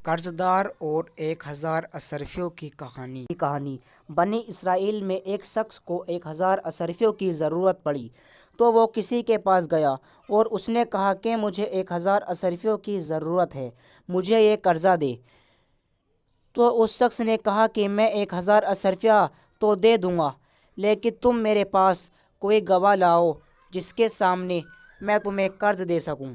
قرض دار اور 1000 اشرفیوں کی کہانی۔ بنی اسرائیل میں ایک شخص کو 1000 اشرفیوں کی ضرورت پڑی تو وہ کسی کے پاس گیا اور اس نے کہا کہ مجھے 1000 اشرفیوں کی ضرورت ہے، مجھے یہ قرضہ دے۔ تو اس شخص نے کہا کہ میں 1000 اشرفیہ تو دے دوں گا، لیکن تم میرے پاس کوئی گواہ لاؤ جس کے سامنے میں تمہیں قرض دے سکوں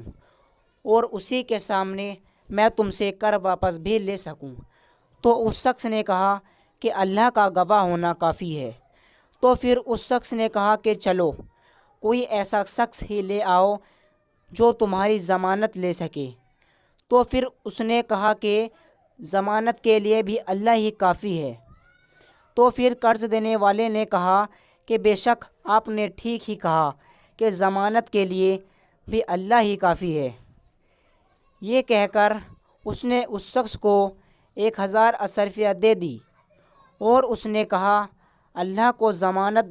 اور اسی کے سامنے میں تم سے قرض واپس بھی لے سکوں۔ تو اس شخص نے کہا کہ اللہ کا گواہ ہونا کافی ہے۔ تو پھر اس شخص نے کہا کہ چلو کوئی ایسا شخص ہی لے آؤ جو تمہاری ضمانت لے سکے۔ تو پھر اس نے کہا کہ ضمانت کے لیے بھی اللہ ہی کافی ہے۔ تو پھر قرض دینے والے نے کہا کہ بے شک آپ نے ٹھیک ہی کہا کہ ضمانت کے لیے بھی اللہ ہی کافی ہے۔ یہ کہہ کر اس نے اس شخص کو 1000 اشرفیہ دے دی اور اس نے کہا اللہ کو ضمانت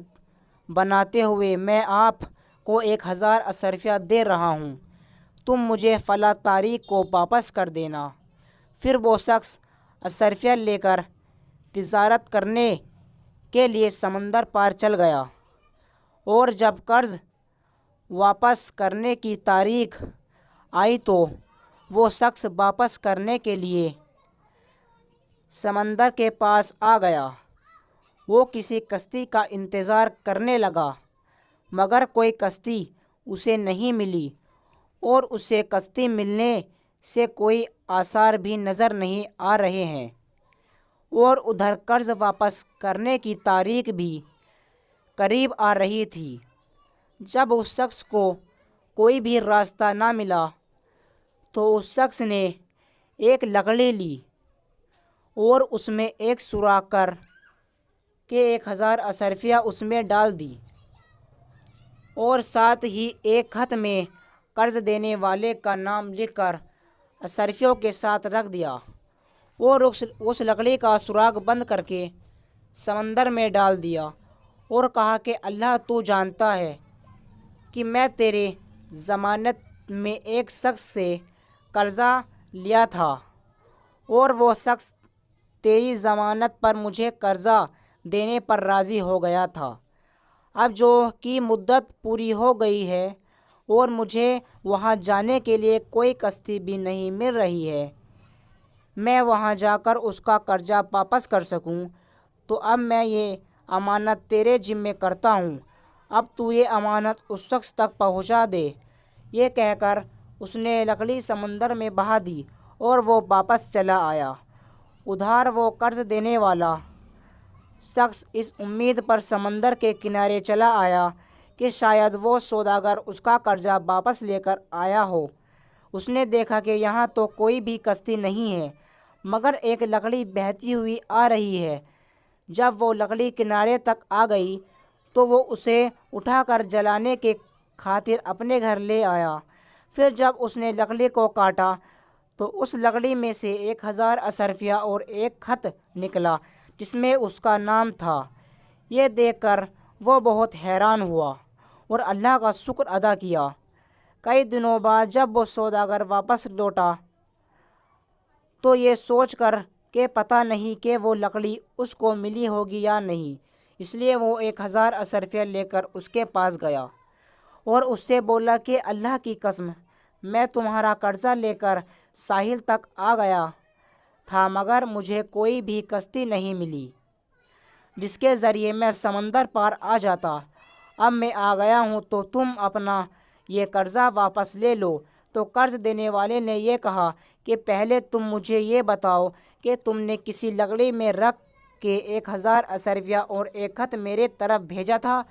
بناتے ہوئے میں آپ کو 1000 اشرفیہ دے رہا ہوں، تم مجھے فلاں تاریخ کو واپس کر دینا۔ پھر وہ شخص اشرفیہ لے کر تجارت کرنے کے لیے سمندر پار چل گیا اور جب قرض واپس کرنے کی تاریخ آئی تو وہ شخص واپس کرنے کے لیے سمندر کے پاس آ گیا۔ وہ کسی کشتی کا انتظار کرنے لگا مگر کوئی کشتی اسے نہیں ملی اور اسے کشتی ملنے سے کوئی آثار بھی نظر نہیں آ رہے ہیں، اور ادھر قرض واپس کرنے کی تاریخ بھی قریب آ رہی تھی۔ جب اس شخص کو کوئی بھی راستہ نہ ملا تو اس شخص نے ایک لکڑی لی اور اس میں ایک سوراخ کر کے 1000 اشرفیہ اس میں ڈال دی اور ساتھ ہی ایک خط میں قرض دینے والے کا نام لکھ کر اشرفیوں کے ساتھ رکھ دیا اور اس لکڑی کا سوراخ بند کر کے سمندر میں ڈال دیا اور کہا کہ اللہ تو جانتا ہے کہ میں تیرے ضمانت میں ایک شخص سے قرضہ لیا تھا اور وہ شخص تیری ضمانت پر مجھے قرضہ دینے پر راضی ہو گیا تھا۔ اب جو کی مدت پوری ہو گئی ہے اور مجھے وہاں جانے کے لیے کوئی کشتی بھی نہیں مل رہی ہے، میں وہاں جا کر اس کا قرضہ واپس کر سکوں، تو اب میں یہ امانت تیرے ذمہ کرتا ہوں، اب تو یہ امانت اس شخص تک پہنچا دے۔ یہ کہہ کر اس نے لکڑی سمندر میں بہا دی اور وہ واپس چلا آیا۔ ادھر وہ قرض دینے والا شخص اس امید پر سمندر کے کنارے چلا آیا کہ شاید وہ سوداگر اس کا قرضہ واپس لے کر آیا ہو۔ اس نے دیکھا کہ یہاں تو کوئی بھی کشتی نہیں ہے مگر ایک لکڑی بہتی ہوئی آ رہی ہے۔ جب وہ لکڑی کنارے تک آ گئی تو وہ اسے اٹھا کر جلانے کے خاطر اپنے گھر لے آیا۔ پھر جب اس نے لکڑی کو کاٹا تو اس لکڑی میں سے 1000 اشرفیہ اور ایک خط نکلا جس میں اس کا نام تھا۔ یہ دیکھ کر وہ بہت حیران ہوا اور اللہ کا شکر ادا کیا۔ کئی دنوں بعد جب وہ سوداگر واپس لوٹا تو یہ سوچ کر کہ پتہ نہیں کہ وہ لکڑی اس کو ملی ہوگی یا نہیں، اس لیے وہ 1000 اشرفیہ لے کر اس کے پاس گیا اور اس سے بولا کہ اللہ کی قسم میں تمہارا قرضہ لے کر ساحل تک آ گیا تھا مگر مجھے کوئی بھی کشتی نہیں ملی جس کے ذریعے میں سمندر پار آ جاتا۔ اب میں آ گیا ہوں تو تم اپنا یہ قرضہ واپس لے لو۔ تو قرض دینے والے نے یہ کہا کہ پہلے تم مجھے یہ بتاؤ کہ تم نے کسی لکڑی میں رکھ کے 1000 اشرفیہ اور ایک خط میرے طرف بھیجا تھا۔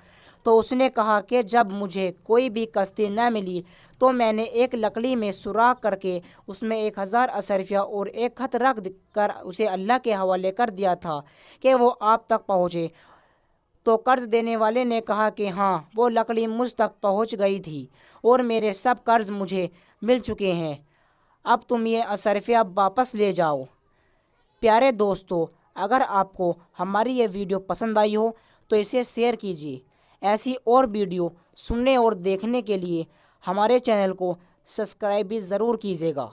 تو اس نے کہا کہ جب مجھے کوئی بھی کشتی نہ ملی تو میں نے ایک لکڑی میں سوراخ کر کے اس میں 1000 اشرفیہ اور ایک خط رکھ کر اسے اللہ کے حوالے کر دیا تھا کہ وہ آپ تک پہنچے۔ تو قرض دینے والے نے کہا کہ ہاں وہ لکڑی مجھ تک پہنچ گئی تھی اور میرے سب قرض مجھے مل چکے ہیں، اب تم یہ اشرفیہ واپس لے جاؤ۔ پیارے دوستو، اگر آپ کو ہماری یہ ویڈیو پسند آئی ہو تو اسے شیئر کیجیے۔ ایسی اور ویڈیو سننے اور دیکھنے کے لیے ہمارے چینل کو سبسکرائب بھی ضرور کیجیے گا۔